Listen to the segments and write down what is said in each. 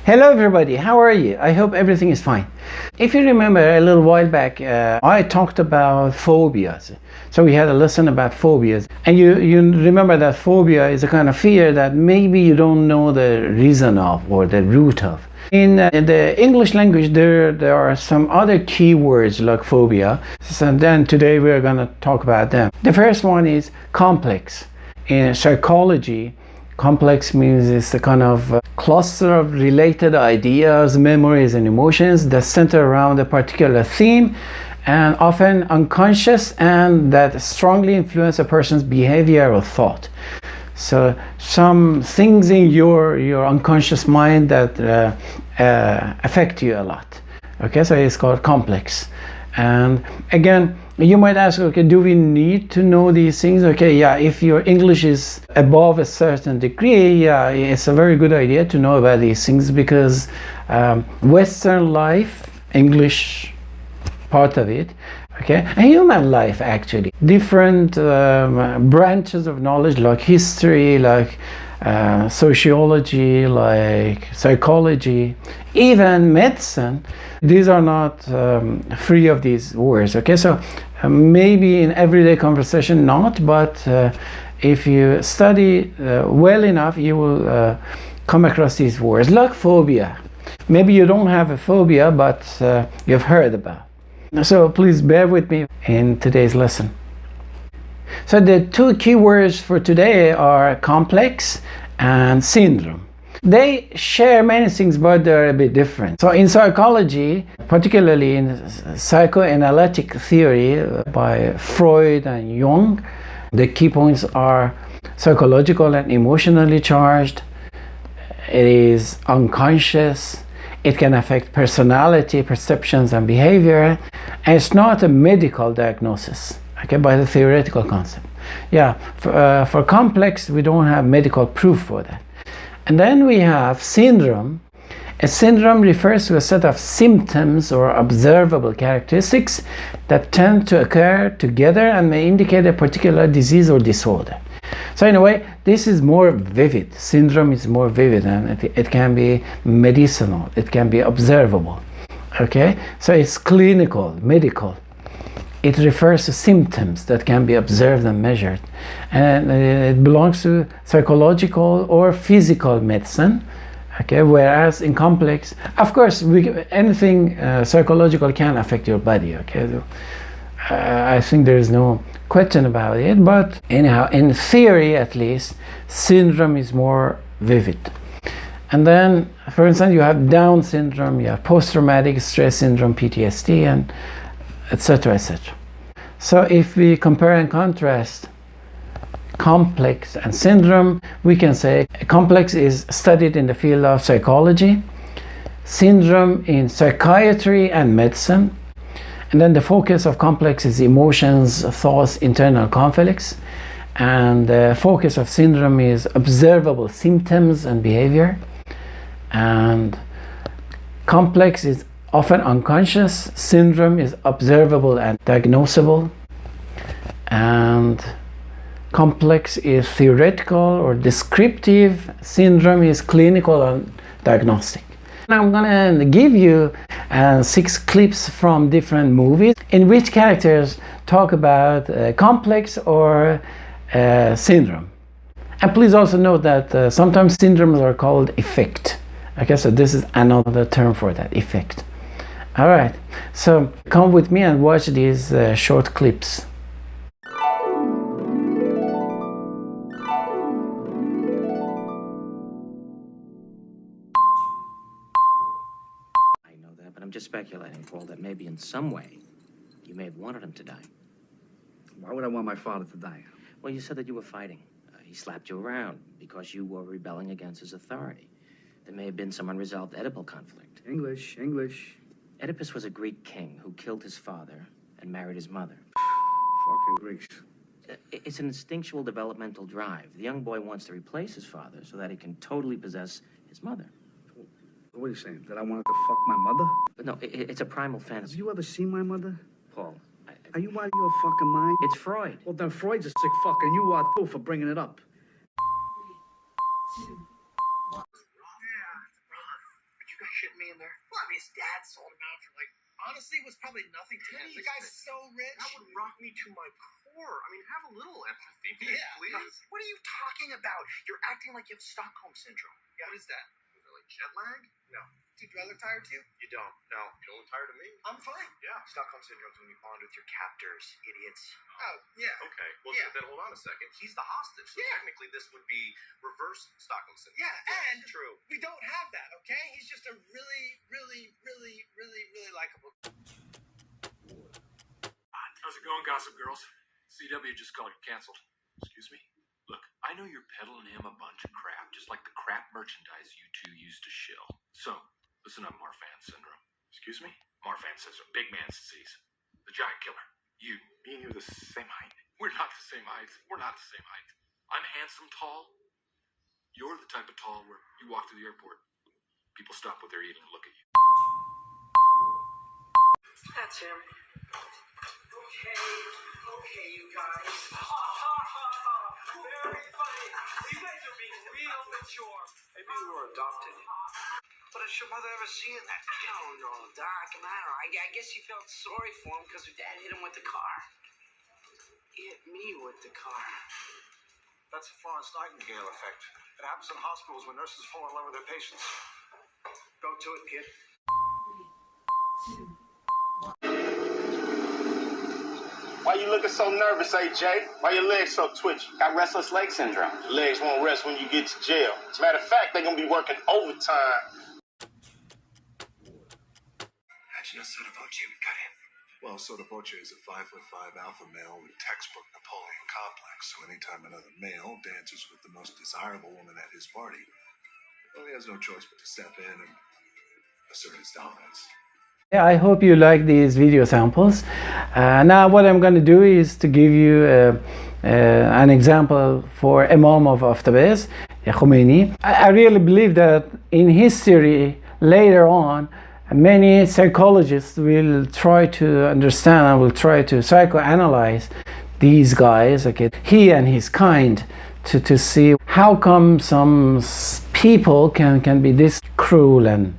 Hello everybody, how are you? I hope everything is fine. If you remember a little while back, I talked about phobias. So we had a lesson about phobias. And you remember that phobia is a kind of fear that maybe you don't know the reason of or the root of. In the English language, there are some other key words like phobia. So then today we're going to talk about them. The first one is complex. In psychology, complex means it's a kind of cluster of related ideas, memories, and emotions that center around a particular theme and often unconscious and that strongly influence a person's behavior or thought. So some things in your unconscious mind that affect you a lot. Okay, so it's called complex. And again, you might ask, okay, do we need to know these things? Okay, yeah, if your English is above a certain degree, yeah, it's a very good idea to know about these things because Western life, English part of it, okay, and human life actually, different branches of knowledge like history, like sociology, like psychology, even medicine, these are not free of these words. Okay, so maybe in everyday conversation not, but if you study well enough, you will come across these words like phobia. Maybe you don't have a phobia, but you've heard about. So please bear with me in today's lesson. So the two key words for today are complex and syndrome. They share many things, but they're a bit different. So in psychology, particularly in psychoanalytic theory by Freud and Jung, the key points are psychological and emotionally charged. It is unconscious. It can affect personality, perceptions, and behavior. And it's not a medical diagnosis, okay, by the theoretical concept. Yeah, for complex, we don't have medical proof for that. And then we have syndrome. A syndrome refers to a set of symptoms or observable characteristics that tend to occur together and may indicate a particular disease or disorder. So in a way, this is more vivid. Syndrome is more vivid, and it can be medicinal. It can be observable. Okay, so it's clinical, medical. It refers to symptoms that can be observed and measured, and it belongs to psychological or physical medicine. Okay, whereas in complex, of course, anything psychological can affect your body. Okay, so, I think there is no question about it. But anyhow, in theory at least, syndrome is more vivid. And then, for instance, you have Down syndrome, you have post-traumatic stress syndrome, PTSD, and etc., etc. So if we compare and contrast complex and syndrome, we can say complex is studied in the field of psychology, syndrome in psychiatry and medicine, and then the focus of complex is emotions, thoughts, internal conflicts, and the focus of syndrome is observable symptoms and behavior, and complex is often unconscious, syndrome is observable and diagnosable, and complex is theoretical or descriptive, syndrome is clinical and diagnostic. I'm going to give you 6 clips from different movies in which characters talk about complex or syndrome. And please also note that sometimes syndromes are called effect. Okay, so this is another term for that, effect. All right, so come with me and watch these short clips. I know that, but I'm just speculating, Paul, that maybe in some way you may have wanted him to die. Why would I want my father to die? Well, you said that you were fighting. He slapped you around because you were rebelling against his authority. There may have been some unresolved Oedipal conflict. English. Oedipus was a Greek king who killed his father and married his mother. Fucking Greeks. It's an instinctual developmental drive. The young boy wants to replace his father so that he can totally possess his mother. What are you saying? That I wanted to fuck my mother? But no, it's a primal Have fantasy. you ever seen my mother? Paul, Are you out of your fucking mind? it's Freud. Well, then Freud's a sick fuck, and you are too for bringing it up. shitting me in there? Well, I mean, his dad sold him out for like, honestly, it was probably nothing to him. The guy's so rich. That would rock me to my core. I mean, have a little empathy, Yeah. please. What are you talking about? You're acting like you have Stockholm syndrome. Yeah. What is that? Is that like jet lag? No. Dude, do I look tired to you? You don't. No. You don't look tired of me? I'm fine. Yeah. Stockholm syndrome's when you bond with your captors, idiots. Oh, yeah. Okay. Well, Yeah. then hold on a second. He's the hostage. So Yeah. technically, this would be reverse Stockholm syndrome. Yeah, and True. we don't have that, okay? He's just a really, really, really, really, really likable. How's it going, Gossip Girls? CW just called you canceled. Excuse me? Look, I know you're peddling him a bunch of crap, just like the crap merchandise you two used to shill. So, listen up, Marfan syndrome. Excuse me? Marfan syndrome, big man's disease. The giant killer. You, me and you are the same height. We're not the same height. We're not the same height. I'm handsome, tall. You're the type of tall where you walk to the airport, people stop what they're eating and look at you. That's him. Okay, you guys. Very funny. You guys are being real mature. Maybe you were adopted. What has your mother ever seen that? I don't know, Doc. And I don't know. I guess you felt sorry for him because her dad hit him with the car. Hit me with the car. That's the Florence Nightingale effect. It happens in hospitals when nurses fall in love with their patients. Go to it, kid. Why you looking so nervous, AJ? Why your legs so twitchy? Got restless leg syndrome. Your legs won't rest when you get to jail. As a matter of fact, they're gonna be working overtime. How'd you know Soda Voce would cut in? Well, Soda Voce is a 5'5" alpha male with textbook Napoleon complex, so anytime another male dances with the most desirable woman at his party, well, he has no choice but to step in and assert his dominance. Yeah, I hope you like these video samples. Now what I'm going to do is to give you an example for Imam of Tabriz, Khomeini. I really believe that in history later on many psychologists will try to understand and will try to psychoanalyze these guys, okay, he and his kind, to see how come some people can be this cruel and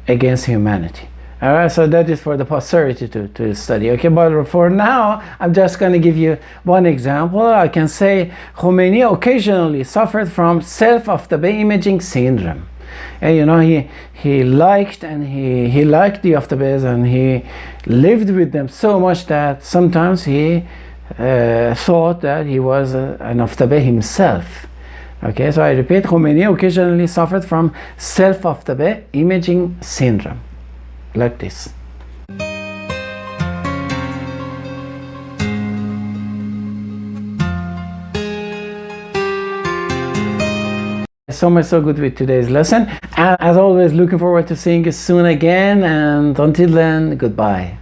against humanity. Alright, so that is for the posterity to study. Okay, but for now, I'm just going to give you one example. I can say Khomeini occasionally suffered from self-Aftabi imaging syndrome. And you know, he liked and he liked the Aftabis and he lived with them so much that sometimes he thought that he was an Aftabi himself. Okay, so I repeat, Khomeini occasionally suffered from self-Aftabi imaging syndrome. Like this. So much so good with today's lesson, and as always looking forward to seeing you soon again, and until then, goodbye.